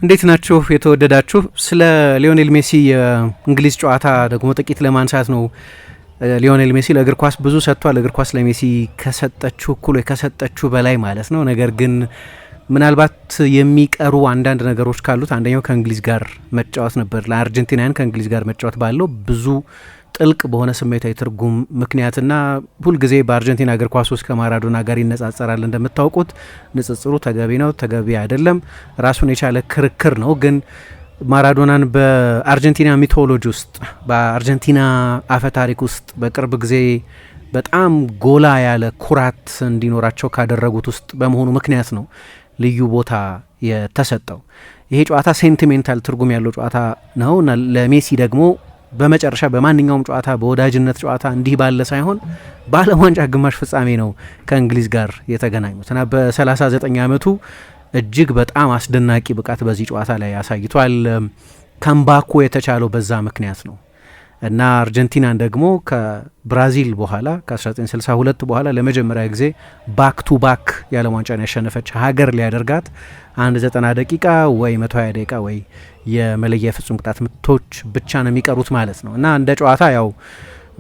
እንዴት ናችሁ የተወደዳችሁ? ስለ ሊዮኔል ሜሲ የእንግሊዝ ጨዋታ ደግሞ ጥቂት ለማንሳት ነው። ሊዮኔል ሜሲ ለእግር ኳስ ብዙ ሰጥቷል። እግር ኳስ ለሜሲ ከሰጠችው እኩል ከሰጠችው በላይ ማለት ነው። ነገር ግን ምናልባት የሚቀሩ አንዳንድ ነገሮች ካሉት አንደኛው ከእንግሊዝ ጋር መጫወት ነበር። ለአርጀንቲናውያን ከእንግሊዝ ጋር መጫወት ባለው ብዙ ጥልቅ በሆነ ስሜታዊ ትርጉም ምክንያትና ሁልጊዜ በአርጀንቲና እግር ኳስ ውስጥ ከማራዶና ጋር ይነጻጸራል። እንደምታውቁት ንጽጽሩ ተገቢ ነው ተገቢ አይደለም ራሱን የቻለ ክርክር ነው። ግን ማራዶናን በአርጀንቲና ሚቶሎጂ ውስጥ በአርጀንቲና አፈ ታሪክ ውስጥ በቅርብ ጊዜ በጣም ጎላ ያለ ኩራት እንዲኖራቸው ካደረጉት ውስጥ በመሆኑ ምክንያት ነው ልዩ ቦታ የተሰጠው። ይሄ ጨዋታ ሴንቲሜንታል ትርጉም ያለው ጨዋታ ነው እና ለሜሲ ደግሞ በመጨረሻ በማንኛውም ጨዋታ በወዳጅነት ጨዋታ እንዲህ ባለ ሳይሆን በዓለም ዋንጫ ግማሽ ፍጻሜ ነው ከእንግሊዝ ጋር የተገናኙት እና በ39 ዓመቱ እጅግ በጣም አስደናቂ ብቃት በዚህ ጨዋታ ላይ አሳይቷል። ከምባኮ የተቻለው በዛ ምክንያት ነው እና አርጀንቲናን ደግሞ ከብራዚል በኋላ ከ1962 በኋላ ለመጀመሪያ ጊዜ ባክ ቱ ባክ የዓለም ዋንጫን ያሸነፈች ሀገር ሊያደርጋት 90 ደቂቃ ወይ 120 ደቂቃ ወይ የመለያ ፍጹም ቅጣት ምቶች ብቻ ነው የሚቀሩት ማለት ነው እና እንደ ጨዋታ ያው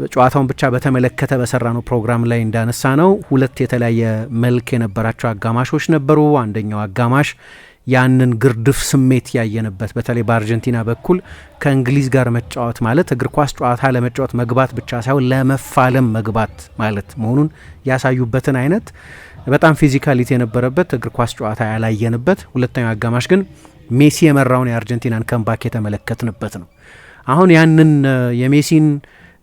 ጨዋታውን ብቻ በተመለከተ በሰራ ነው ፕሮግራም ላይ እንዳነሳ ነው ሁለት የተለያየ መልክ የነበራቸው አጋማሾች ነበሩ። አንደኛው አጋማሽ ያንን ግርድፍ ስሜት ያየንበት በተለይ በአርጀንቲና በኩል ከእንግሊዝ ጋር መጫወት ማለት እግር ኳስ ጨዋታ ለመጫወት መግባት ብቻ ሳይሆን ለመፋለም መግባት ማለት መሆኑን ያሳዩበትን አይነት በጣም ፊዚካሊቲ የነበረበት እግር ኳስ ጨዋታ ያላየንበት፣ ሁለተኛው አጋማሽ ግን ሜሲ የመራውን የአርጀንቲናን ከምባክ የተመለከትንበት ነው። አሁን ያንን የሜሲን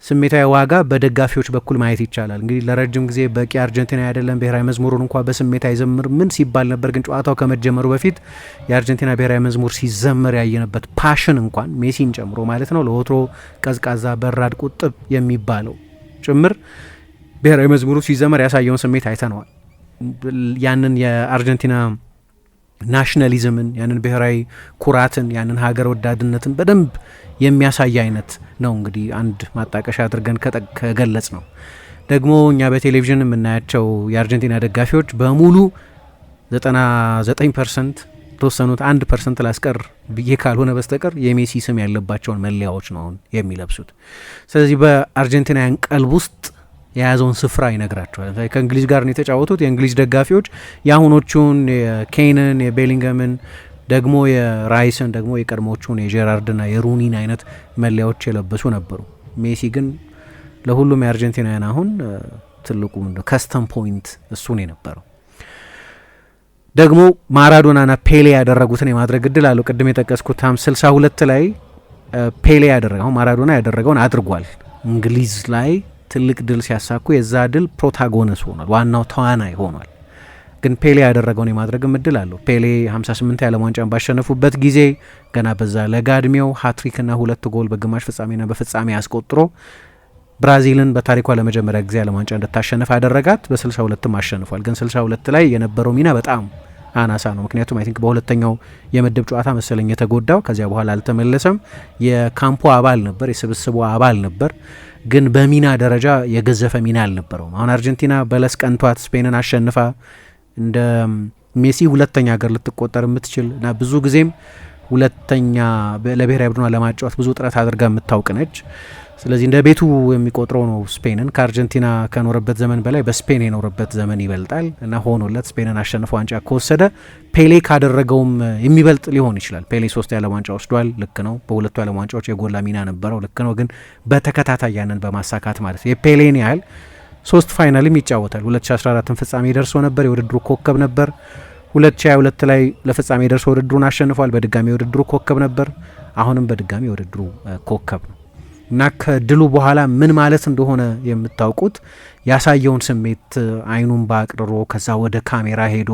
ስሜታዊ ዋጋ በደጋፊዎች በኩል ማየት ይቻላል። እንግዲህ ለረጅም ጊዜ በቂ አርጀንቲና አይደለም ብሔራዊ መዝሙሩን እንኳ በስሜት አይዘምር ምን ሲባል ነበር። ግን ጨዋታው ከመጀመሩ በፊት የአርጀንቲና ብሔራዊ መዝሙር ሲዘመር ያየነበት ፓሽን እንኳን ሜሲን ጨምሮ ማለት ነው ለወትሮ ቀዝቃዛ በራድ ቁጥብ የሚባለው ጭምር ብሔራዊ መዝሙሩ ሲዘመር ያሳየውን ስሜት አይተነዋል። ያንን የአርጀንቲና ናሽናሊዝምን ያንን ብሔራዊ ኩራትን ያንን ሀገር ወዳድነትን በደንብ የሚያሳይ አይነት ነው። እንግዲህ አንድ ማጣቀሻ አድርገን ከገለጽ ነው ደግሞ እኛ በቴሌቪዥን የምናያቸው የአርጀንቲና ደጋፊዎች በሙሉ 99% ተወሰኑት 1% ላስቀር ብዬ ካልሆነ በስተቀር የሜሲ ስም ያለባቸውን መለያዎች ነው አሁን የሚለብሱት። ስለዚህ በአርጀንቲናውያን ቀልብ ውስጥ የያዘውን ስፍራ ይነግራቸዋል። ከእንግሊዝ ጋር ነው የተጫወቱት። የእንግሊዝ ደጋፊዎች የአሁኖቹን የኬንን የቤሊንገምን ደግሞ የራይስን ደግሞ የቀድሞቹን የጄራርድና የሩኒን አይነት መለያዎች የለበሱ ነበሩ። ሜሲ ግን ለሁሉም የአርጀንቲናውያን አሁን ትልቁ ከስተም ፖይንት እሱን የነበረው ደግሞ ማራዶናና ፔሌ ያደረጉትን የማድረግ እድል አለው። ቅድም የጠቀስኩት 62 ላይ ፔሌ ያደረገው ማራዶና ያደረገውን አድርጓል። እንግሊዝ ላይ ትልቅ ድል ሲያሳኩ የዛ ድል ፕሮታጎነስ ሆኗል፣ ዋናው ተዋናይ ሆኗል። ግን ፔሌ ያደረገውን የማድረግም እድል አለው። ፔሌ 58 የዓለም ዋንጫን ባሸነፉበት ጊዜ ገና በዛ ለጋ እድሜው ሃትሪክና 2 ጎል በግማሽ ፍጻሜና በፍጻሜ አስቆጥሮ ብራዚልን በታሪኳ ለመጀመሪያ ጊዜ ዓለም ዋንጫ እንድታሸንፍ አደረጋት። በ62ም አሸንፏል። ግን 62 ላይ የነበረው ሚና በጣም አናሳ ነው። ምክንያቱም አይ ቲንክ በሁለተኛው የምድብ ጨዋታ መሰለኝ የተጎዳው፣ ከዚያ በኋላ አልተመለሰም። የካምፖ አባል ነበር፣ የስብስቡ አባል ነበር፣ ግን በሚና ደረጃ የገዘፈ ሚና አልነበረውም። አሁን አርጀንቲና በለስ ቀንቷት ስፔንን አሸንፋ እንደ ሜሲ ሁለተኛ ሀገር ልትቆጠር የምትችል እና ብዙ ጊዜም ሁለተኛ ለብሔራዊ ቡድኗ ለማጫወት ብዙ ጥረት አድርጋ የምታውቅ ነች። ስለዚህ እንደ ቤቱ የሚቆጥረው ነው ስፔንን። ከአርጀንቲና ከኖረበት ዘመን በላይ በስፔን የኖረበት ዘመን ይበልጣል እና ሆኖለት ስፔንን አሸንፎ ዋንጫ ከወሰደ ፔሌ ካደረገውም የሚበልጥ ሊሆን ይችላል። ፔሌ 3 የዓለም ዋንጫ ወስዷል፣ ልክ ነው። በሁለቱ የዓለም ዋንጫዎች የጎላ ሚና ነበረው፣ ልክ ነው። ግን በተከታታይ ያንን በማሳካት ማለት የፔሌን ያህል 3 ፋይናልም ይጫወታል። 2014 ፍጻሜ ደርሶ ነበር፣ የውድድሩ ኮከብ ነበር። 2022 ላይ ለፍጻሜ ደርሶ ውድድሩን አሸንፏል፣ በድጋሚ የውድድሩ ኮከብ ነበር። አሁንም በድጋሚ የውድድሩ ኮከብ ነው እና ከድሉ በኋላ ምን ማለት እንደሆነ የምታውቁት ያሳየውን ስሜት አይኑን ባቅርሮ ከዛ ወደ ካሜራ ሄዶ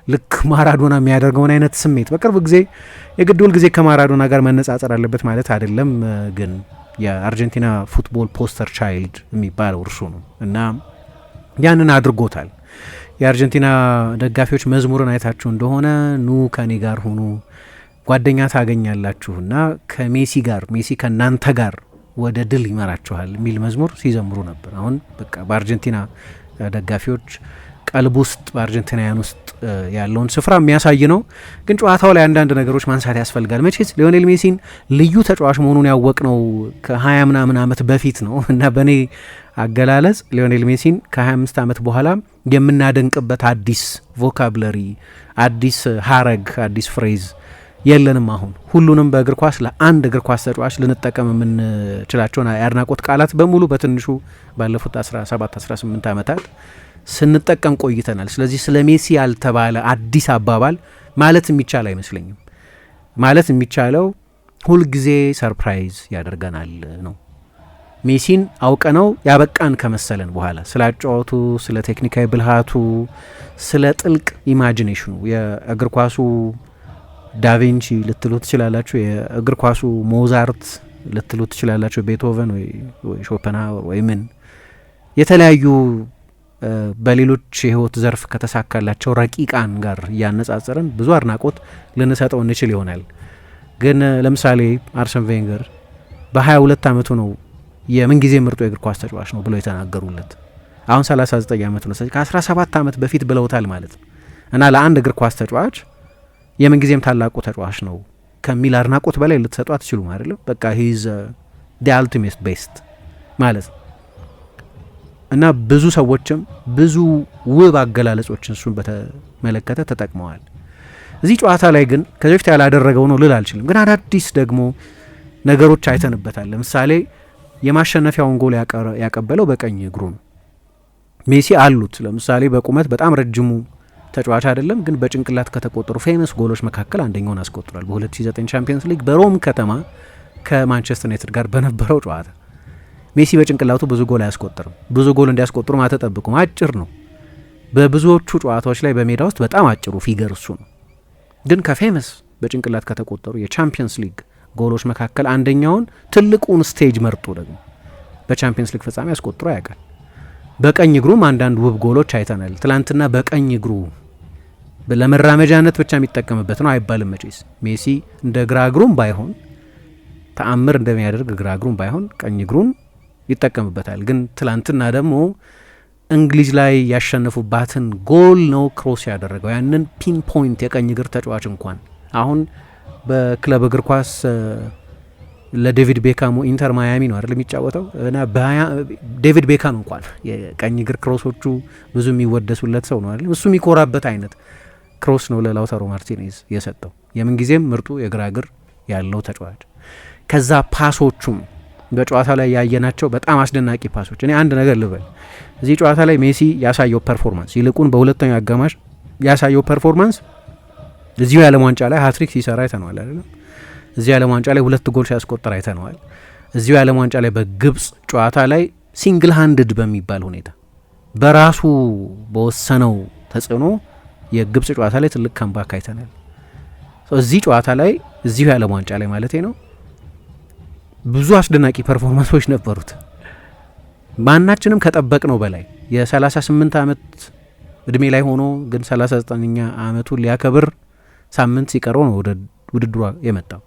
ልክ ማራዶና የሚያደርገውን አይነት ስሜት በቅርብ ጊዜ የግድ ሁል ጊዜ ከማራዶና ጋር መነጻጸር አለበት ማለት አይደለም። ግን የአርጀንቲና ፉትቦል ፖስተር ቻይልድ የሚባለው እርሱ ነው እና ያንን አድርጎታል። የአርጀንቲና ደጋፊዎች መዝሙርን አይታችሁ እንደሆነ ኑ ከኔ ጋር ሁኑ ጓደኛ ታገኛላችሁና ከሜሲ ጋር ሜሲ ከእናንተ ጋር ወደ ድል ይመራችኋል የሚል መዝሙር ሲዘምሩ ነበር። አሁን በቃ በአርጀንቲና ደጋፊዎች ቀልብ ውስጥ በአርጀንቲናውያን ውስጥ ያለውን ስፍራ የሚያሳይ ነው። ግን ጨዋታው ላይ አንዳንድ ነገሮች ማንሳት ያስፈልጋል። መቼስ ሊዮኔል ሜሲን ልዩ ተጫዋች መሆኑን ያወቅነው ከ20 ምናምን ዓመት በፊት ነው እና በእኔ አገላለጽ ሊዮኔል ሜሲን ከ25 ዓመት በኋላ የምናደንቅበት አዲስ ቮካብለሪ፣ አዲስ ሀረግ፣ አዲስ ፍሬዝ የለንም። አሁን ሁሉንም በእግር ኳስ ለአንድ እግር ኳስ ተጫዋች ልንጠቀም የምንችላቸውን የአድናቆት ቃላት በሙሉ በትንሹ ባለፉት 17-18 ዓመታት ስንጠቀም ቆይተናል። ስለዚህ ስለ ሜሲ ያልተባለ አዲስ አባባል ማለት የሚቻል አይመስለኝም። ማለት የሚቻለው ሁልጊዜ ሰርፕራይዝ ያደርገናል ነው። ሜሲን አውቀነው ያበቃን ከመሰለን በኋላ ስለ አጫወቱ፣ ስለ ቴክኒካዊ ብልሃቱ፣ ስለ ጥልቅ ኢማጂኔሽኑ የእግር ኳሱ ዳቪንቺ ልትሉ ትችላላችሁ፣ የእግር ኳሱ ሞዛርት ልትሉ ትችላላችሁ፣ ቤቶቨን ወይ ሾፐንሃወር ወይ ምን የተለያዩ በሌሎች የህይወት ዘርፍ ከተሳካላቸው ረቂቃን ጋር እያነጻጸረን ብዙ አድናቆት ልንሰጠው እንችል ይሆናል። ግን ለምሳሌ አርሰን ቬንገር በ22 ዓመቱ ነው የምንጊዜ ምርጡ የእግር ኳስ ተጫዋች ነው ብለው የተናገሩለት። አሁን 39 ዓመቱ ነው። ከ17 ዓመት በፊት ብለውታል ማለት ነው። እና ለአንድ እግር ኳስ ተጫዋች የምንጊዜም ታላቁ ተጫዋች ነው ከሚል አድናቆት በላይ ልትሰጡ አትችሉም አይደለም። በቃ ሂዝ ዲ አልቲሜት ቤስት ማለት ነው። እና ብዙ ሰዎችም ብዙ ውብ አገላለጾችን እሱን በተመለከተ ተጠቅመዋል። እዚህ ጨዋታ ላይ ግን ከዚህ በፊት ያላደረገው ነው ልል አልችልም። ግን አዳዲስ ደግሞ ነገሮች አይተንበታል። ለምሳሌ የማሸነፊያውን ጎል ያቀበለው በቀኝ እግሩ ነው። ሜሲ አሉት ለምሳሌ በቁመት በጣም ረጅሙ ተጫዋች አይደለም፣ ግን በጭንቅላት ከተቆጠሩ ፌመስ ጎሎች መካከል አንደኛውን አስቆጥሯል። በ2009 ቻምፒየንስ ሊግ በሮም ከተማ ከማንቸስተር ዩናይትድ ጋር በነበረው ጨዋታ ሜሲ በጭንቅላቱ ብዙ ጎል አያስቆጥርም። ብዙ ጎል እንዲያስቆጥሩ አትጠብቁም። አጭር ነው። በብዙዎቹ ጨዋታዎች ላይ በሜዳ ውስጥ በጣም አጭሩ ፊገር እሱ ነው። ግን ከፌመስ በጭንቅላት ከተቆጠሩ የቻምፒየንስ ሊግ ጎሎች መካከል አንደኛውን ትልቁን ስቴጅ መርጦ ደግሞ በቻምፒየንስ ሊግ ፍጻሜ አስቆጥሮ ያውቃል። በቀኝ እግሩም አንዳንድ ውብ ጎሎች አይተናል። ትላንትና በቀኝ እግሩ ለመራመጃነት ብቻ የሚጠቀምበት ነው አይባልም። መቼስ ሜሲ እንደ ግራ እግሩም ባይሆን ተአምር እንደሚያደርግ ግራ እግሩም ባይሆን ቀኝ እግሩን ይጠቀምበታል። ግን ትላንትና ደግሞ እንግሊዝ ላይ ያሸነፉባትን ጎል ነው ክሮስ ያደረገው። ያንን ፒን ፖይንት የቀኝ እግር ተጫዋች እንኳን አሁን በክለብ እግር ኳስ ለዴቪድ ቤካሙ ኢንተር ማያሚ ነው አይደል የሚጫወተው እና ዴቪድ ቤካም እንኳን የቀኝ እግር ክሮሶቹ ብዙ የሚወደሱለት ሰው ነው አይደል። እሱ የሚኮራበት አይነት ክሮስ ነው ለላውታሮ ማርቲኔዝ የሰጠው። የምንጊዜም ምርጡ የግራ እግር ያለው ተጫዋች። ከዛ ፓሶቹም በጨዋታ ላይ ያየናቸው በጣም አስደናቂ ፓሶች። እኔ አንድ ነገር ልበል፣ እዚህ ጨዋታ ላይ ሜሲ ያሳየው ፐርፎርማንስ ይልቁን በሁለተኛው አጋማሽ ያሳየው ፐርፎርማንስ እዚሁ የዓለም ዋንጫ ላይ ሃትሪክ ሲሰራ አይተነዋል አይደል። እዚሁ የዓለም ዋንጫ ላይ 2 ጎል ሲያስቆጥር አይተነዋል። እዚሁ የዓለም ዋንጫ ላይ በግብጽ ጨዋታ ላይ ሲንግል ሃንድድ በሚባል ሁኔታ በራሱ በወሰነው ተጽዕኖ የግብጽ ጨዋታ ላይ ትልቅ ካምባክ አይተናል። እዚህ ጨዋታ ላይ እዚሁ የዓለም ዋንጫ ላይ ማለቴ ነው ብዙ አስደናቂ ፐርፎርማንሶች ነበሩት። ማናችንም ከጠበቅነው በላይ የ38 ዓመት እድሜ ላይ ሆኖ ግን 39ኛ ዓመቱን ሊያከብር ሳምንት ሲቀረው ነው ወደ ውድድሩ የመጣው።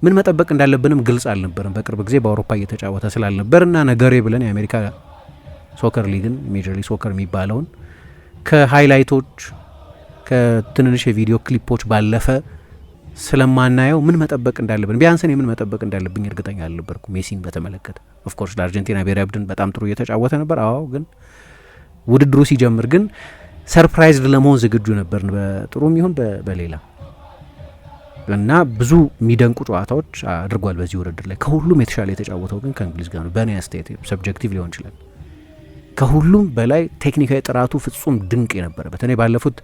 ምን መጠበቅ እንዳለብንም ግልጽ አልነበርም። በቅርብ ጊዜ በአውሮፓ እየተጫወተ ስላልነበርና ነገሬ ብለን የአሜሪካ ሶከር ሊግን ሜጀር ሊግ ሶከር የሚባለውን ከሃይላይቶች ከትንንሽ የቪዲዮ ክሊፖች ባለፈ ስለማናየው ምን መጠበቅ እንዳለብን ቢያንስ እኔ ምን መጠበቅ እንዳለብኝ እርግጠኛ አልነበርኩም። ሜሲን በተመለከተ ኦፍኮርስ ለአርጀንቲና ብሔራዊ ቡድን በጣም ጥሩ እየተጫወተ ነበር። አዎ፣ ግን ውድድሩ ሲጀምር ግን ሰርፕራይዝድ ለመሆን ዝግጁ ነበር በጥሩም ይሁን በሌላ እና ብዙ የሚደንቁ ጨዋታዎች አድርጓል በዚህ ውድድር ላይ። ከሁሉም የተሻለ የተጫወተው ግን ከእንግሊዝ ጋር ነው። በእኔ አስተያየት ሰብጀክቲቭ ሊሆን ይችላል። ከሁሉም በላይ ቴክኒካዊ ጥራቱ ፍጹም ድንቅ የነበረበት እኔ ባለፉት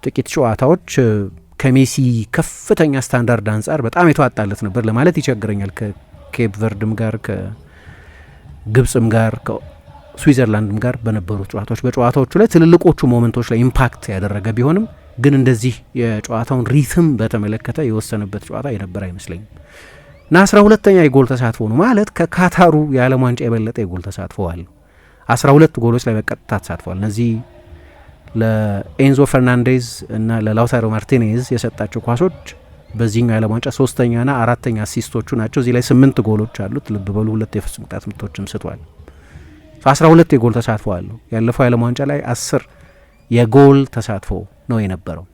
ጥቂት ጨዋታዎች ከሜሲ ከፍተኛ ስታንዳርድ አንጻር በጣም የተዋጣለት ነበር ለማለት ይቸግረኛል። ከኬፕ ቨርድም ጋር ከግብጽም ጋር ከስዊዘርላንድም ጋር በነበሩ ጨዋታዎች በጨዋታዎቹ ላይ ትልልቆቹ ሞመንቶች ላይ ኢምፓክት ያደረገ ቢሆንም ግን እንደዚህ የጨዋታውን ሪትም በተመለከተ የወሰነበት ጨዋታ የነበረ አይመስለኝም እና 12ኛ የጎል ተሳትፎ ነው ማለት ከካታሩ የዓለም ዋንጫ የበለጠ የጎል ተሳትፎ አለው። 12 ጎሎች ላይ በቀጥታ ተሳትፏል። እነዚህ ለኤንዞ ፈርናንዴዝ እና ለላውታሮ ማርቲኔዝ የሰጣቸው ኳሶች በዚህኛው የዓለም ዋንጫ 3ኛና 4ኛ አሲስቶቹ ናቸው። እዚህ ላይ 8 ጎሎች አሉት። ልብ በሉ 2 የፍጹም ቅጣት ምቶችም ስቷል። 12 የጎል ተሳትፎ አለው። ያለፈው የዓለም ዋንጫ ላይ 10 የጎል ተሳትፎ ነው የነበረው።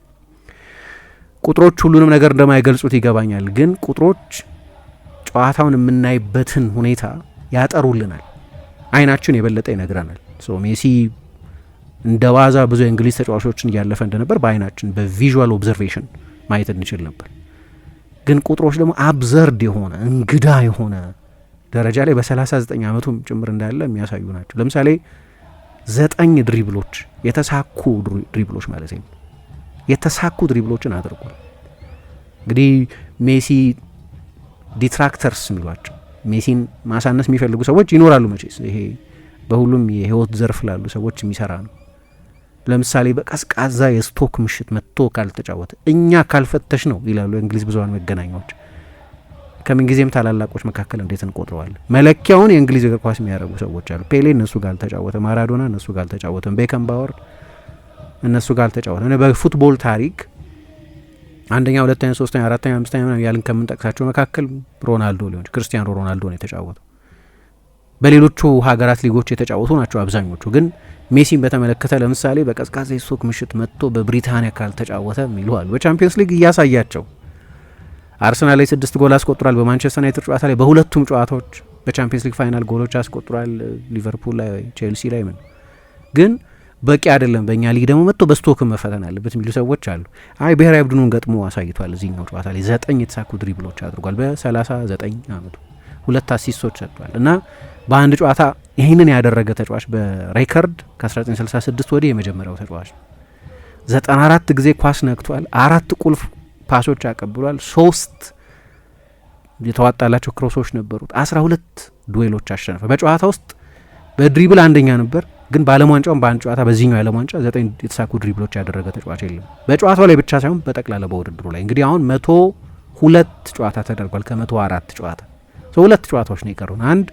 ቁጥሮች ሁሉንም ነገር እንደማይገልጹት ይገባኛል፣ ግን ቁጥሮች ጨዋታውን የምናይበትን ሁኔታ ያጠሩልናል፣ አይናችን የበለጠ ይነግረናል። ሜሲ እንደ ዋዛ ብዙ የእንግሊዝ ተጫዋቾችን እያለፈ እንደነበር በአይናችን በቪዥዋል ኦብዘርቬሽን ማየት እንችል ነበር። ግን ቁጥሮች ደግሞ አብዘርድ የሆነ እንግዳ የሆነ ደረጃ ላይ በ39 ዓመቱም ጭምር እንዳለ የሚያሳዩ ናቸው። ለምሳሌ 9 ድሪብሎች የተሳኩ ድሪብሎች ማለት ነው፣ የተሳኩ ድሪብሎችን አድርጓል። እንግዲህ ሜሲ ዲትራክተርስ የሚሏቸው ሜሲን ማሳነስ የሚፈልጉ ሰዎች ይኖራሉ። መቼስ ይሄ በሁሉም የህይወት ዘርፍ ላሉ ሰዎች የሚሰራ ነው። ለምሳሌ በቀዝቃዛ የስቶክ ምሽት መጥቶ ካልተጫወተ እኛ ካልፈተሽ ነው ይላሉ የእንግሊዝ ብዙሃን መገናኛዎች። ከምንጊዜም ታላላቆች መካከል እንዴት እንቆጥረዋለን? መለኪያውን የእንግሊዝ እግር ኳስ የሚያደርጉ ሰዎች አሉ። ፔሌ እነሱ ጋር አልተጫወተም፣ ማራዶና እነሱ ጋር አልተጫወተም፣ ቤከንባወር እነሱ ጋር አልተጫወተም። በፉትቦል ታሪክ አንደኛ፣ ሁለተኛ፣ ሶስተኛ፣ አራተኛ፣ አምስተኛ ያልን ከምንጠቅሳቸው መካከል ሮናልዶ ሊሆን ክርስቲያኖ ሮናልዶ ነው የተጫወተው። በሌሎቹ ሀገራት ሊጎች የተጫወቱ ናቸው አብዛኞቹ። ግን ሜሲን በተመለከተ ለምሳሌ በቀዝቃዛ የስቶክ ምሽት መጥቶ በብሪታንያ ካልተጫወተ ይሉዋል። በቻምፒየንስ ሊግ እያሳያቸው አርሰናል ላይ 6 ጎል አስቆጥሯል። በማንቸስተር ዩናይትድ ጨዋታ ላይ በሁለቱም ጨዋታዎች በቻምፒየንስ ሊግ ፋይናል ጎሎች አስቆጥሯል። ሊቨርፑል ላይ፣ ቼልሲ ላይ ምን ግን በቂ አይደለም። በእኛ ሊግ ደግሞ መጥቶ በስቶክም መፈተን አለበት የሚሉ ሰዎች አሉ። አይ ብሔራዊ ቡድኑን ገጥሞ አሳይቷል። እዚህኛው ጨዋታ ላይ 9 የተሳኩ ድሪብሎች አድርጓል። በ39 ዓመቱ 2 አሲስቶች ሰጥቷል። እና በአንድ ጨዋታ ይህንን ያደረገ ተጫዋች በሬከርድ ከ1966 ወዲህ የመጀመሪያው ተጫዋች 94 ጊዜ ኳስ ነክቷል። 4 ቁልፍ ፓሶች አቀብሏል። 3 የተዋጣላቸው ክሮሶች ነበሩት። 12 ዱዌሎች አሸነፈ። በጨዋታ ውስጥ በድሪብል አንደኛ ነበር። ግን በዓለም ዋንጫውን በአንድ ጨዋታ በዚህኛው የዓለም ዋንጫ 9 የተሳኩ ድሪብሎች ያደረገ ተጫዋች የለም። በጨዋታው ላይ ብቻ ሳይሆን በጠቅላላ በውድድሩ ላይ እንግዲህ አሁን 102 ጨዋታ ተደርጓል ከ104 ጨዋታ 2 ጨዋታዎች ነው የቀሩን። አንድ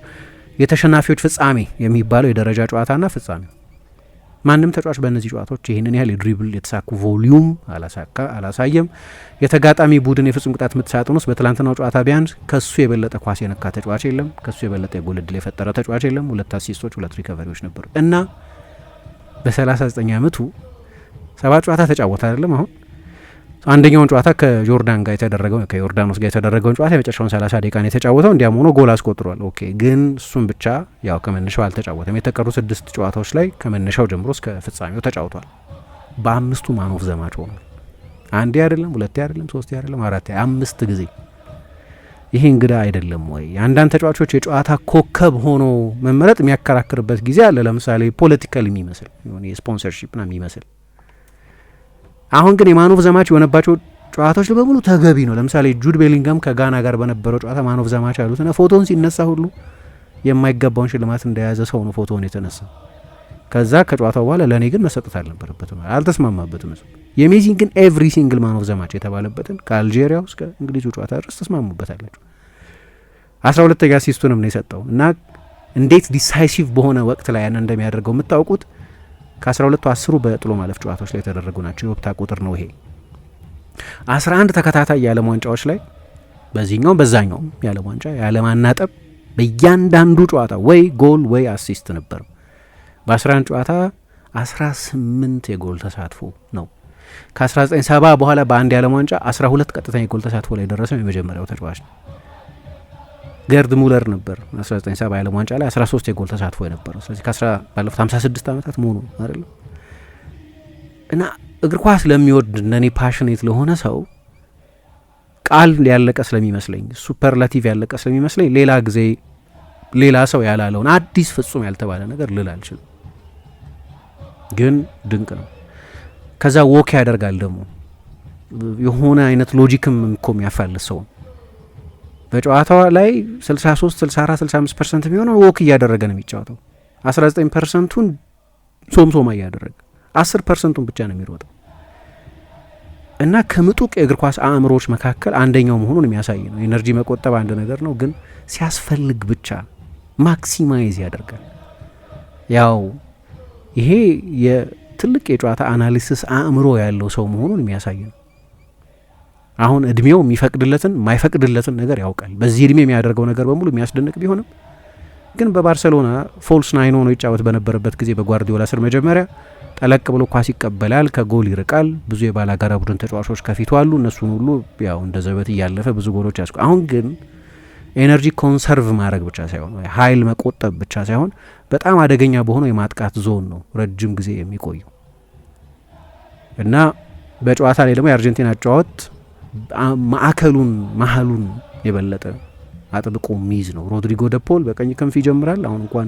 የተሸናፊዎች ፍጻሜ የሚባለው የደረጃ ጨዋታና ፍጻሜው። ማንም ተጫዋች በእነዚህ ጨዋታዎች ይህንን ያህል የድሪብል የተሳኩ ቮሊዩም አላሳየም። የተጋጣሚ ቡድን የፍጹም ቅጣት ምት ሳጥን ውስጥ በትላንትናው ጨዋታ ቢያንስ ከሱ የበለጠ ኳስ የነካ ተጫዋች የለም። ከሱ የበለጠ የጎል ዕድል የፈጠረ ተጫዋች የለም። 2 አሲስቶች 2 ሪከቨሪዎች ነበሩ እና በ39 ዓመቱ 7 ጨዋታ ተጫወተ አይደለም። አሁን አንደኛውን ጨዋታ ከዮርዳኖስ ጋር የተደረገውን ጨዋታ የመጨረሻውን 30 ደቂቃ የተጫወተው። እንዲያም ሆኖ ጎል አስቆጥሯል። ኦኬ፣ ግን እሱም ብቻ ያው ከመነሻው አልተጫወተም። የተቀሩ 6 ጨዋታዎች ላይ ከመነሻው ጀምሮ እስከ ፍጻሜው ተጫውቷል። በ5ቱ ማን ኦፍ ዘ ማች ሆኗል። 1 አይደለም፣ 2 አይደለም፣ 3 አይደለም፣ 4 5 ጊዜ። ይሄ እንግዳ አይደለም ወይ? አንዳንድ ተጫዋቾች የጨዋታ ኮከብ ሆኖ መመረጥ የሚያከራክርበት ጊዜ አለ። ለምሳሌ ፖለቲካል የሚመስል የሆነ የስፖንሰርሺፕ ና የሚመስል አሁን ግን የማን ኦፍ ዘ ማች የሆነባቸው ጨዋታዎች በሙሉ ተገቢ ነው። ለምሳሌ ጁድ ቤሊንጋም ከጋና ጋር በነበረው ጨዋታ ማን ኦፍ ዘ ማች ያሉት እና ፎቶውን ሲነሳ ሁሉ የማይገባውን ሽልማት እንደያዘ ሰው ነው ፎቶውን የተነሳ። ከዛ ከጨዋታው በኋላ ለእኔ ግን መሰጠት አልነበረበትም፣ አልተስማማበትም። የሜሲን ግን ኤቭሪ ሲንግል ማን ኦፍ ዘ ማች የተባለበትን ከአልጄሪያው እስከ እንግሊዙ ጨዋታ ድረስ ተስማሙበታላችሁ። 12ኛ አሲስቱንም ነው የሰጠው እና እንዴት ዲሳይሲቭ በሆነ ወቅት ላይ ያን እንደሚያደርገው የምታውቁት ከ12ቱ 10ሩ በጥሎ ማለፍ ጨዋታዎች ላይ የተደረጉ ናቸው። የወቅታ ቁጥር ነው ይሄ። 11 ተከታታይ የዓለም ዋንጫዎች ላይ በዚህኛው በዛኛውም የዓለም ዋንጫ ያለማናጠብ በእያንዳንዱ ጨዋታ ወይ ጎል ወይ አሲስት ነበር። በ11 ጨዋታ 18 የጎል ተሳትፎ ነው። ከ1970 በኋላ በአንድ የዓለም ዋንጫ 12 ቀጥተኛ የጎል ተሳትፎ ላይ የደረሰው የመጀመሪያው ተጫዋች ነው። ገርድ ሙለር ነበር 1970 የዓለም ዋንጫ ላይ 13 የጎል ተሳትፎ የነበረው። ስለዚህ ባለፉት 56 ዓመታት መሆኑ አይደለም። እና እግር ኳስ ለሚወድ እነኔ ፓሽኔት ለሆነ ሰው ቃል ያለቀ ስለሚመስለኝ፣ ሱፐርላቲቭ ያለቀ ስለሚመስለኝ ሌላ ጊዜ ሌላ ሰው ያላለውን አዲስ ፍጹም ያልተባለ ነገር ልል አልችልም። ግን ድንቅ ነው። ከዛ ወክ ያደርጋል ደግሞ የሆነ አይነት ሎጂክም እኮ የሚያፋልስ ሰው በጨዋታው ላይ 63 64 65% የሚሆነው ወክ እያደረገ ነው የሚጫወተው። 19%ቱን ሶምሶማ እያደረገ 10%ቱን ብቻ ነው የሚሮጠው እና ከምጡቅ የእግር ኳስ አእምሮዎች መካከል አንደኛው መሆኑን የሚያሳይ ነው። ኤነርጂ መቆጠብ አንድ ነገር ነው፣ ግን ሲያስፈልግ ብቻ ማክሲማይዝ ያደርጋል። ያው ይሄ የትልቅ የጨዋታ አናሊሲስ አእምሮ ያለው ሰው መሆኑን የሚያሳይ ነው። አሁን እድሜው የሚፈቅድለትን የማይፈቅድለትን ነገር ያውቃል። በዚህ እድሜ የሚያደርገው ነገር በሙሉ የሚያስደንቅ ቢሆንም ግን በባርሴሎና ፎልስ ናይን ሆኖ ይጫወት በነበረበት ጊዜ በጓርዲዮላ ስር መጀመሪያ ጠለቅ ብሎ ኳስ ይቀበላል፣ ከጎል ይርቃል። ብዙ የባላጋራ ቡድን ተጫዋቾች ከፊቱ አሉ። እነሱን ሁሉ ያው እንደ ዘበት እያለፈ ብዙ ጎሎች ያስቆ አሁን ግን ኤነርጂ ኮንሰርቭ ማድረግ ብቻ ሳይሆን ኃይል መቆጠብ ብቻ ሳይሆን በጣም አደገኛ በሆነው የማጥቃት ዞን ነው ረጅም ጊዜ የሚቆዩ እና በጨዋታ ላይ ደግሞ የአርጀንቲና ጨዋታ መሀሉን የበለጠ አጥብቆ የሚይዝ ነው። ሮድሪጎ ደ ፖል በቀኝ ክንፍ ይጀምራል። አሁን እንኳን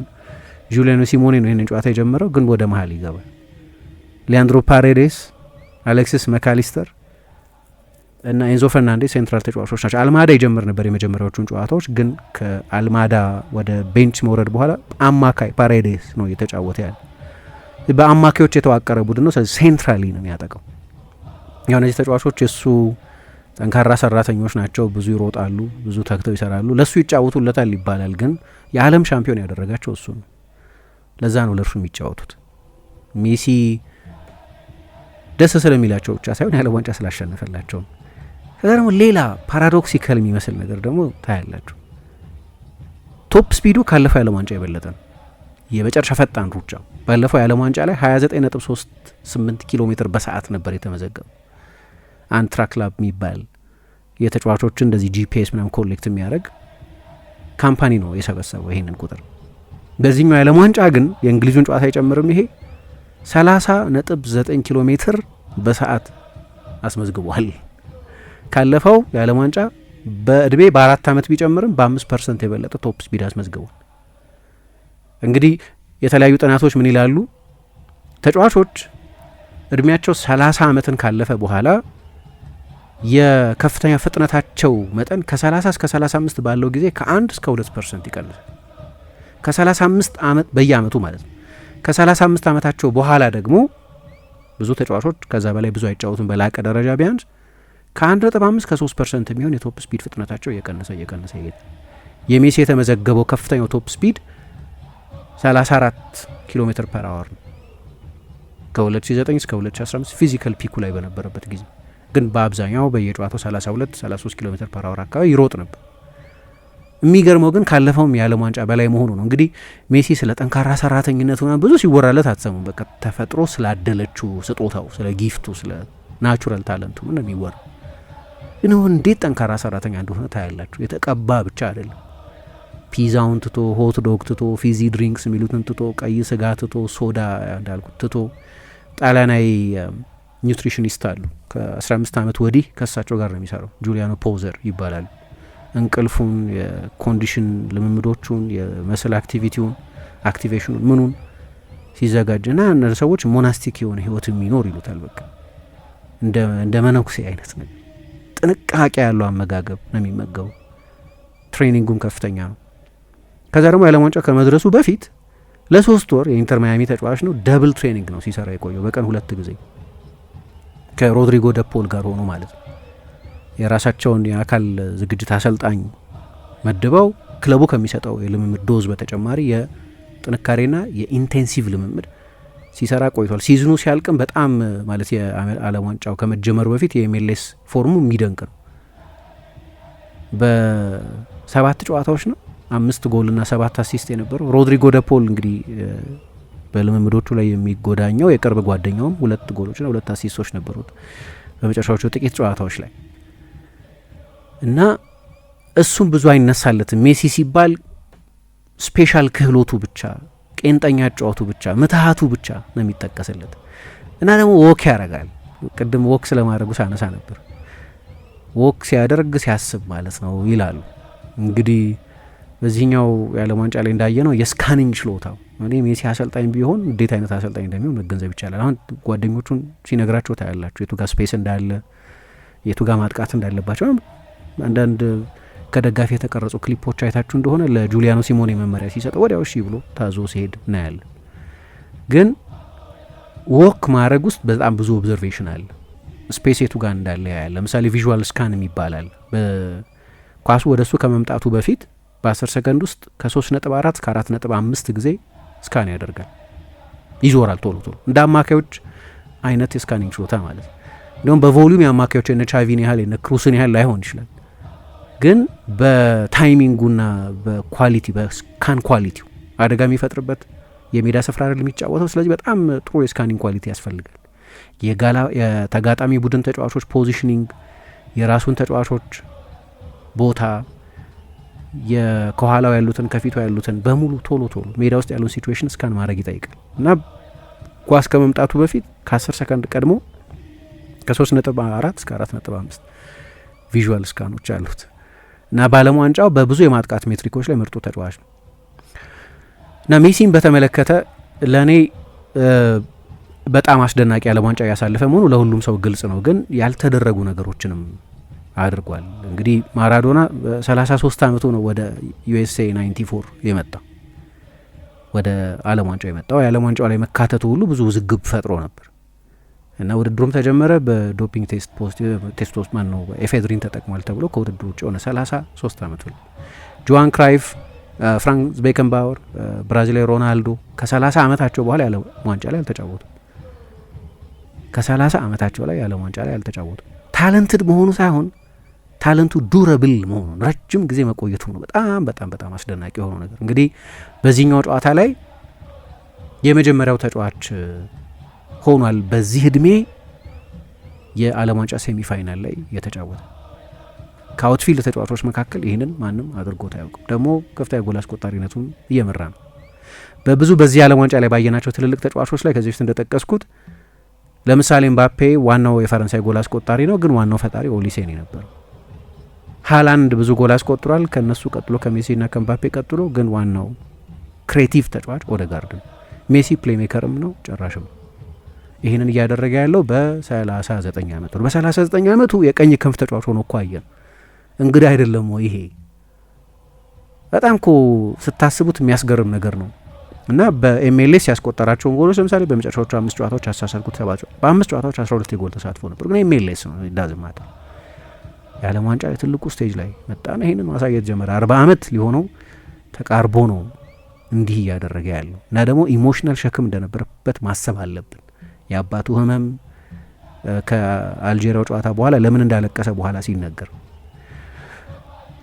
ጁሊያኖ ሲሞኔ ነው ይህንን ጨዋታ የጀመረው፣ ግን ወደ መሀል ይገባል። ሊያንድሮ ፓሬዴስ፣ አሌክሲስ መካሊስተር እና ኤንዞ ፈርናንዴስ ሴንትራል ተጫዋቾች ናቸው። አልማዳ ይጀምር ነበር የመጀመሪያዎቹን ጨዋታዎች፣ ግን ከአልማዳ ወደ ቤንች መውረድ በኋላ አማካይ ፓሬዴስ ነው እየተጫወተ ያለ። በአማካዮች የተዋቀረ ቡድን ነው። ስለዚህ ሴንትራሊ ነው የሚያጠቀው። ያው እነዚህ ተጫዋቾች የእሱ ጠንካራ ሰራተኞች ናቸው። ብዙ ይሮጣሉ፣ ብዙ ተግተው ይሰራሉ፣ ለእሱ ይጫወቱለታል ይባላል። ግን የዓለም ሻምፒዮን ያደረጋቸው እሱ ነው። ለዛ ነው ለእርሱ የሚጫወቱት። ሜሲ ደስ ስለሚላቸው ብቻ ሳይሆን የዓለም ዋንጫ ስላሸነፈላቸው ነው። ከዛ ደግሞ ሌላ ፓራዶክሲካል የሚመስል ነገር ደግሞ ታያላችሁ። ቶፕ ስፒዱ ካለፈው የዓለም ዋንጫ የበለጠ ነው። የመጨረሻ ፈጣን ሩጫ ባለፈው የዓለም ዋንጫ ላይ 29.38 ኪሎ ሜትር በሰዓት ነበር የተመዘገበው። አንድ ትራክ ላብ የሚባል የተጫዋቾችን እንደዚህ ጂፒኤስ ምናምን ኮሌክት የሚያደርግ ካምፓኒ ነው የሰበሰበው ይሄንን ቁጥር። በዚህኛው የዓለም ዋንጫ ግን የእንግሊዙን ጨዋታ አይጨምርም። ይሄ 30.9 ኪሎ ሜትር በሰዓት አስመዝግቧል። ካለፈው የዓለም ዋንጫ በእድሜ በ4 ዓመት ቢጨምርም በ5% የበለጠ ቶፕ ስፒድ አስመዝግቧል። እንግዲህ የተለያዩ ጥናቶች ምን ይላሉ? ተጫዋቾች እድሜያቸው 30 ዓመትን ካለፈ በኋላ የከፍተኛ ፍጥነታቸው መጠን ከ30 እስከ 35 ባለው ጊዜ ከ1 እስከ 2% ይቀንሳል። ከ35 ዓመት በየአመቱ ማለት ነው። ከ35 ዓመታቸው በኋላ ደግሞ ብዙ ተጫዋቾች ከዛ በላይ ብዙ አይጫወቱም። በላቀ ደረጃ ቢያንስ ከ1.5 እስከ 3% የሚሆን የቶፕ ስፒድ ፍጥነታቸው እየቀነሰ ይሄዳል። የሜሲ የተመዘገበው ከፍተኛው ቶፕ ስፒድ 34 ኪሎ ሜትር ፐር አወር ነው ከ2009 እስከ 2015 ፊዚካል ፒኩ ላይ በነበረበት ጊዜ። ግን በአብዛኛው በየጨዋታው 32 33 ኪሎ ሜትር ፐር አወር አካባቢ ይሮጥ ነበር። የሚገርመው ግን ካለፈውም የዓለም ዋንጫ በላይ መሆኑ ነው። እንግዲህ ሜሲ ስለ ጠንካራ ሰራተኝነቱ ብዙ ሲወራለት አትሰሙም። በቃ ተፈጥሮ ስላደለችው ስጦታው፣ ስለ ጊፍቱ፣ ስለ ናቹራል ታለንቱ ምን የሚወራ ግን እንዴት ጠንካራ ሰራተኛ እንደሆነ ታያላችሁ። የተቀባ ብቻ አይደለም። ፒዛውን ትቶ፣ ሆት ዶግ ትቶ፣ ፊዚ ድሪንክስ የሚሉትን ትቶ፣ ቀይ ስጋ ትቶ፣ ሶዳ እንዳልኩት ትቶ ጣሊያናዊ ኒውትሪሽኒስት አሉ። ከ15 ዓመት ወዲህ ከእሳቸው ጋር ነው የሚሰራው። ጁሊያኖ ፖዘር ይባላሉ። እንቅልፉን፣ የኮንዲሽን ልምምዶቹን፣ የመስል አክቲቪቲውን፣ አክቲቬሽኑን ምኑን ሲዘጋጅ ና እነዚህ ሰዎች ሞናስቲክ የሆነ ህይወት የሚኖር ይሉታል። በቃ እንደ መነኩሴ አይነት ነው። ጥንቃቄ ያለው አመጋገብ ነው የሚመገቡ። ትሬኒንጉም ከፍተኛ ነው። ከዛ ደግሞ የዓለም ዋንጫ ከመድረሱ በፊት ለ3 ወር የኢንተር ማያሚ ተጫዋች ነው። ደብል ትሬኒንግ ነው ሲሰራ የቆየው በቀን 2 ጊዜ ከሮድሪጎ ደ ፖል ጋር ሆኖ ማለት ነው። የራሳቸውን የአካል ዝግጅት አሰልጣኝ መድበው ክለቡ ከሚሰጠው የልምምድ ዶዝ በተጨማሪ የጥንካሬና የኢንቴንሲቭ ልምምድ ሲሰራ ቆይቷል። ሲዝኑ ሲያልቅም በጣም ማለት የዓለም ዋንጫው ከመጀመሩ በፊት የኤምኤልኤስ ፎርሙ የሚደንቅ ነው። በ7 ጨዋታዎች ነው 5 ጎልና 7 አሲስት የነበረው ሮድሪጎ ደ ፖል እንግዲህ በልምምዶቹ ላይ የሚጎዳኘው የቅርብ ጓደኛውም 2 ጎሎችና 2 አሲስቶች ነበሩት በመጨረሻዎቹ ጥቂት ጨዋታዎች ላይ እና እሱም ብዙ አይነሳለትም። ሜሲ ሲባል ስፔሻል ክህሎቱ ብቻ፣ ቄንጠኛ ጨዋቱ ብቻ፣ ምትሃቱ ብቻ ነው የሚጠቀስለት እና ደግሞ ወክ ያደርጋል። ቅድም ወክ ስለማድረጉ ሳነሳ ነበር። ወክ ሲያደርግ ሲያስብ ማለት ነው ይላሉ። እንግዲህ በዚህኛው የዓለም ዋንጫ ላይ እንዳየ ነው የስካኒንግ ችሎታው እኔ ሜሲ አሰልጣኝ ቢሆን እንዴት አይነት አሰልጣኝ እንደሚሆን መገንዘብ ይቻላል። አሁን ጓደኞቹን ሲነግራቸው ታያላችሁ የቱ ጋር ስፔስ እንዳለ፣ የቱ ጋር ማጥቃት እንዳለባቸው። አንዳንድ ከደጋፊ የተቀረጹ ክሊፖች አይታችሁ እንደሆነ ለጁሊያኖ ሲሞኔ መመሪያ ሲሰጠው ወዲያው እሺ ብሎ ታዞ ሲሄድ እናያለን። ግን ወክ ማድረግ ውስጥ በጣም ብዙ ኦብዘርቬሽን አለ። ስፔስ የቱ ጋር እንዳለ ያያል። ለምሳሌ ቪዥዋል ስካን የሚባል አለ። በኳሱ ወደ እሱ ከመምጣቱ በፊት በ10 ሰከንድ ውስጥ ከ3.4 እስከ 4.5 ጊዜ ስካን ያደርጋል፣ ይዞራል ቶሎ ቶሎ። እንደ አማካዮች አይነት የስካኒንግ ችሎታ ማለት ነው። እንዲሁም በቮሊዩም የአማካዮች የነ ቻቪን ያህል የነ ክሩስን ያህል ላይሆን ይችላል፣ ግን በታይሚንጉና በኳሊቲ በስካን ኳሊቲው አደጋ የሚፈጥርበት የሜዳ ስፍራ አይደል የሚጫወተው። ስለዚህ በጣም ጥሩ የስካኒንግ ኳሊቲ ያስፈልጋል። የተጋጣሚ ቡድን ተጫዋቾች ፖዚሽኒንግ፣ የራሱን ተጫዋቾች ቦታ፣ ከኋላው ያሉትን ከፊቱ ያሉትን በሙሉ ቶሎ ሜዳ ውስጥ ያሉን ሲቹዌሽን ስካን ማድረግ ይጠይቃል እና ኳስ ከመምጣቱ በፊት ከ10 ሰከንድ ቀድሞ ከ3.4 እስከ 4.5 ቪዥዋል ስካኖች አሉት እና በዓለም ዋንጫው በብዙ የማጥቃት ሜትሪኮች ላይ ምርጡ ተጫዋች ነው እና ሜሲን በተመለከተ ለእኔ በጣም አስደናቂ ዓለም ዋንጫ ያሳለፈ መሆኑ ለሁሉም ሰው ግልጽ ነው። ግን ያልተደረጉ ነገሮችንም አድርጓል። እንግዲህ ማራዶና በ33 ዓመቱ ነው ወደ ዩኤስኤ 94 የመጣው ወደ ዓለም ዋንጫው የመጣው። የዓለም ዋንጫው ላይ መካተቱ ሁሉ ብዙ ውዝግብ ፈጥሮ ነበር እና ውድድሩም ተጀመረ። በዶፒንግ ቴስት ውስጥ ማን ነው ኤፌድሪን ተጠቅሟል ተብሎ ከውድድሩ ውጭ ሆነ። 33 ዓመቱ ነው። ጆዋን ክራይፍ፣ ፍራንስ ቤከንባወር፣ ብራዚላዊ ሮናልዶ ከ30 ዓመታቸው በኋላ የዓለም ዋንጫ ላይ አልተጫወቱ። ከ30 ዓመታቸው ላይ የዓለም ዋንጫ ላይ አልተጫወቱ። ታለንትድ መሆኑ ሳይሆን ታለንቱ ዱረብል መሆኑ ረጅም ጊዜ መቆየቱ ነው በጣም በጣም በጣም አስደናቂ የሆነው ነገር። እንግዲህ በዚህኛው ጨዋታ ላይ የመጀመሪያው ተጫዋች ሆኗል በዚህ እድሜ የዓለም ዋንጫ ሴሚፋይናል ላይ የተጫወተ። ከአውትፊልድ ተጫዋቾች መካከል ይህንን ማንም አድርጎት አያውቅም። ደግሞ ከፍተኛ ጎል አስቆጣሪነቱን እየመራ ነው። በብዙ በዚህ ዓለም ዋንጫ ላይ ባየናቸው ትልልቅ ተጫዋቾች ላይ ከዚህ በፊት እንደጠቀስኩት ለምሳሌ ምባፔ ዋናው የፈረንሳይ ጎል አስቆጣሪ ነው፣ ግን ዋናው ፈጣሪ ኦሊሴ ነው የነበረው። ሃላንድ ብዙ ጎል አስቆጥሯል ከነሱ ቀጥሎ ከሜሲና ከምባፔ ቀጥሎ፣ ግን ዋናው ክሬቲቭ ተጫዋች ኦዴጋርድ ነው። ሜሲ ፕሌሜከርም ነው ጨራሽም። ይህንን እያደረገ ያለው በ39 ዓመቱ ነው። በ39 ዓመቱ የቀኝ ክንፍ ተጫዋች ሆኖ እኮ አየን። እንግዳ አይደለም ወይ ይሄ? በጣም እኮ ስታስቡት የሚያስገርም ነገር ነው። እና በኤምኤልኤስ ያስቆጠራቸውን ጎሎች ለምሳሌ በመጨረሻዎቹ 5 ጨዋታዎች አሳሳልኩት 7 በ5 ጨዋታዎች 12 የጎል ተሳትፎ ነበር። ግን ኤምኤልኤስ ነው ዳዝማታ የዓለም ዋንጫ ላይ ትልቁ ስቴጅ ላይ መጣና ይህንን ማሳየት ጀመረ። 40 ዓመት ሊሆነው ተቃርቦ ነው እንዲህ እያደረገ ያለው እና ደግሞ ኢሞሽናል ሸክም እንደነበረበት ማሰብ አለብን። የአባቱ ህመም ከአልጄሪያው ጨዋታ በኋላ ለምን እንዳለቀሰ በኋላ ሲነገር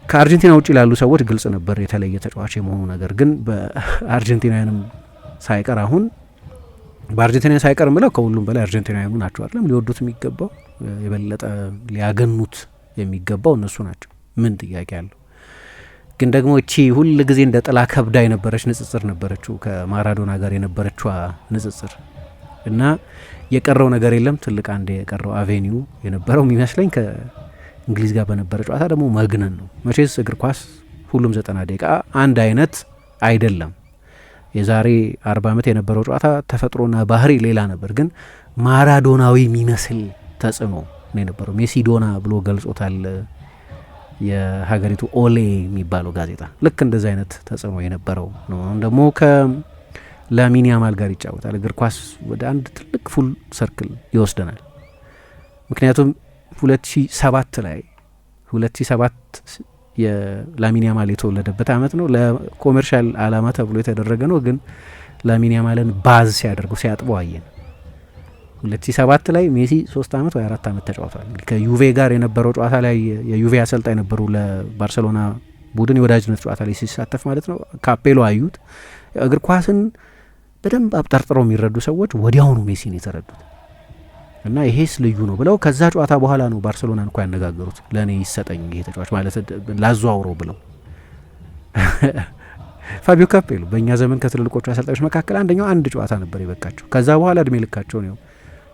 ከአርጀንቲና ውጭ ላሉ ሰዎች ግልጽ ነበር የተለየ ተጫዋች የመሆኑ ነገር። ግን በአርጀንቲናውያንም ሳይቀር አሁን በአርጀንቲና ሳይቀር ምለው ከሁሉም በላይ አርጀንቲናውያኑ ናቸው አይደለም ሊወዱት የሚገባው የበለጠ ሊያገኑት የሚገባው እነሱ ናቸው። ምን ጥያቄ አለው? ግን ደግሞ እቺ ሁል ጊዜ እንደ ጥላ ከብዳ የነበረች ንጽጽር ነበረችው ከማራዶና ጋር የነበረችዋ ንጽጽር እና የቀረው ነገር የለም። ትልቅ አንድ የቀረው አቬኒው የነበረው የሚመስለኝ እንግሊዝ ጋር በነበረ ጨዋታ ደግሞ መግነን ነው። መቼስ እግር ኳስ ሁሉም 90 ደቂቃ አንድ አይነት አይደለም። የዛሬ 40 ዓመት የነበረው ጨዋታ ተፈጥሮና ባህሪ ሌላ ነበር። ግን ማራዶናዊ የሚመስል ተጽዕኖ ነው የነበረው። ሜሲዶና ብሎ ገልጾታል የሀገሪቱ ኦሌ የሚባለው ጋዜጣ። ልክ እንደዚህ አይነት ተጽዕኖ የነበረው ነው። ደግሞ ከላሚን ያማል ጋር ይጫወታል። እግር ኳስ ወደ አንድ ትልቅ ፉል ሰርክል ይወስደናል። ምክንያቱም 2007 ላይ 2007 የላሚን ያማል የተወለደበት አመት ነው። ለኮሜርሻል አላማ ተብሎ የተደረገ ነው። ግን ላሚን ያማልን ባዝ ሲያደርገው ሲያጥበው አየን። 2007 ላይ ሜሲ 3 አመት ወይ 4 አመት ተጫውቷል። ከዩቬ ጋር የነበረው ጨዋታ ላይ የዩቬ አሰልጣኝ ነበሩ ለባርሴሎና ቡድን የወዳጅነት ጨዋታ ላይ ሲሳተፍ ማለት ነው። ካፔሎ አዩት። እግር ኳስን በደንብ አብጠርጥረው የሚረዱ ሰዎች ወዲያውኑ ሜሲን የተረዱት እና ይሄስ ልዩ ነው ብለው ከዛ ጨዋታ በኋላ ነው ባርሴሎናን እንኳን ያነጋገሩት። ለእኔ ይሰጠኝ ይሄ ተጫዋች ማለት ላዘዋውረው ብለው ፋቢዮ ካፔሎ በእኛ ዘመን ከትልልቆቹ አሰልጣኞች መካከል አንደኛው አንድ ጨዋታ ነበር የበቃቸው። ከዛ በኋላ እድሜ ልካቸው ነው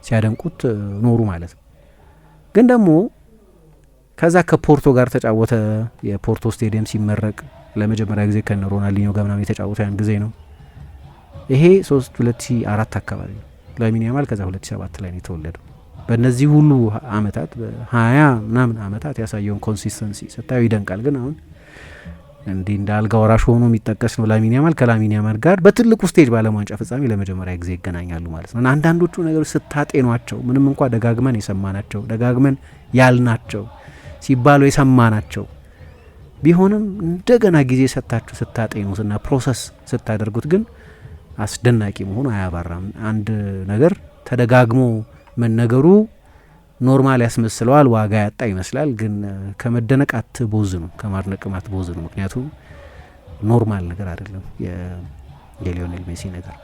ሲያደንቁት ኖሩ ማለት ነው። ግን ደግሞ ከዛ ከፖርቶ ጋር ተጫወተ። የፖርቶ ስቴዲየም ሲመረቅ ለመጀመሪያ ጊዜ ከነ ሮናልዲኞ ጋር ምናምን የተጫወተ ያን ጊዜ ነው። ይሄ 2004 አካባቢ ነው። ላሚን ያማል ከዛ 2007 ላይ ነው የተወለደው። በእነዚህ ሁሉ አመታት በ20 ምናምን አመታት ያሳየውን ኮንሲስተንሲ ስታዩ ይደንቃል። ግን አሁን እንዲህ እንደ አልጋ ወራሽ ሆኖ የሚጠቀስ ነው ላሚን ያማል። ከላሚን ያማል ጋር በትልቁ ስቴጅ በዓለም ዋንጫ ፍጻሜ ለመጀመሪያ ጊዜ ይገናኛሉ ማለት ነው። እና አንዳንዶቹ ነገሮች ስታጤኗቸው ምንም እንኳ ደጋግመን የሰማናቸው ደጋግመን ያልናቸው ሲባሉ የሰማናቸው ቢሆንም እንደገና ጊዜ ሰጥታችሁ ስታጤኑትና ፕሮሰስ ስታደርጉት ግን አስደናቂ መሆኑ አያባራም። አንድ ነገር ተደጋግሞ መነገሩ ኖርማል ያስመስለዋል፣ ዋጋ ያጣ ይመስላል። ግን ከመደነቅ አትቦዝኑ፣ ከማድነቅም አትቦዝኑ። ምክንያቱም ኖርማል ነገር አይደለም የሊዮኔል ሜሲ ነገር።